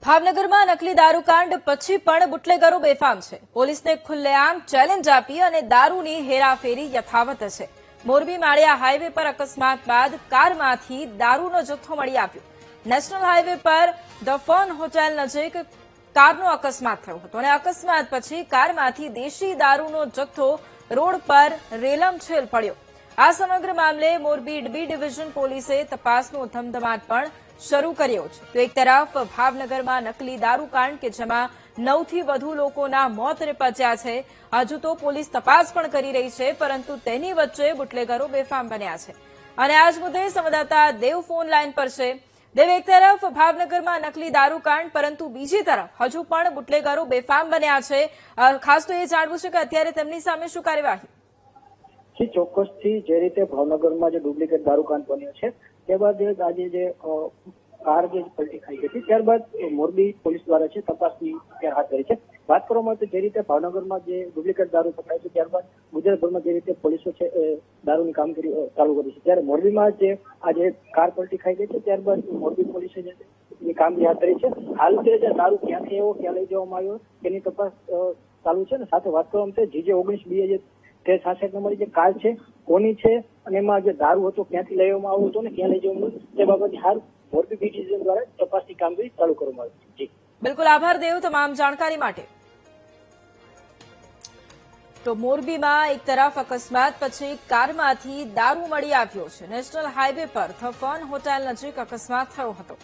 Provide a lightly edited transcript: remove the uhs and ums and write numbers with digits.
ભાવનગરમાં નકલી દારૂકાંડ પછી પણ બુટલેગરો બેફામ છે। પોલીસને ખુલ્લેઆમ ચેલેન્જ આપી અને દારૂની હેરાફેરી યથાવત છે। મોરબી માળિયા હાઈવે પર અકસ્માત બાદ કારમાંથી દારૂનો જથ્થો મળી આવ્યો। National highway per the fun hotel નજીક કારનો અકસ્માત થયો હતો અને અકસ્માત પછી કારમાંથી દેશી દારૂનો જથ્થો રોડ પર રેલમછેલ પડ્યો। આ સમગ્ર મામલે મોરબી બી ડિવિઝન પોલીસે તપાસનો ધમધમાટ પણ શરૂ કર્યો છે। તો એક તરફ ભાવનગરમાં નકલી દારૂકાંડ કે જેમાં 9 થી વધુ લોકોના મોત નિપજ્યા છે, હજુ તો પોલીસ તપાસ પણ કરી રહી છે, પરંતુ તેની વચ્ચે બુટલેગરો બેફામ બન્યા છે અને આજ મુદ્દે સંવાદદાતા દેવ ફોન લાઈન પર છે। દેવ, એક તરફ ભાવનગરમાં નકલી દારૂકાંડ, પરંતુ બીજી તરફ હજુ પણ બુટલેગરો બેફામ બન્યા છે। ખાસ તો એ જાણવું છે કે અત્યારે તેમની સામે શું કાર્યવાહી? ચોક્કસથી જે રીતે ભાવનગરમાં જે ડુપ્લિકેટ દારૂકાંડ બન્યો છે તે બાદ આજે જે કાર જે પલટી ખાઈ ગઈ હતી ત્યારબાદ મોરબી પોલીસ દ્વારા છે તપાસની હાથ ધરી છે। વાત કરવામાં તો જે રીતે ભાવનગરમાં જે ડુપ્લિકેટ દારૂ પકડાય છે ત્યારબાદ ગુજરાતભરમાં જે રીતે પોલીસો છે દારૂની કામગીરી ચાલુ કરી છે, ત્યારે મોરબીમાં જે આજે કાર પલટી ખાઈ ગઈ છે ત્યારબાદ મોરબી પોલીસે જે કામગીરી હાથ ધરી છે। હાલ જે દારૂ ક્યાંથી આવ્યો, ક્યાં લઈ જવામાં આવ્યો તેની તપાસ ચાલુ છે અને સાથે વાત કરવામાં તો GJ 19B જે 66 નંબરની જે કાર છે કોની છે અને એમાં જે દારૂ હતો ક્યાંથી લેવામાં આવ્યો હતો ને ક્યાં લઈ જવામાં આવ્યો તે બાબતે હાલ મોરબી બી ડિવિઝન દ્વારા તપાસની કામગીરી ચાલુ કરવામાં આવી છે। બિલકુલ આભાર દેવ તમામ જાણકારી માટે। તો મોરબીમાં એક તરફ અકસ્માત પછી કારમાંથી દારૂ મળી આવ્યો છે। National highway per the fun hotel નજીક અકસ્માત થયો હતો।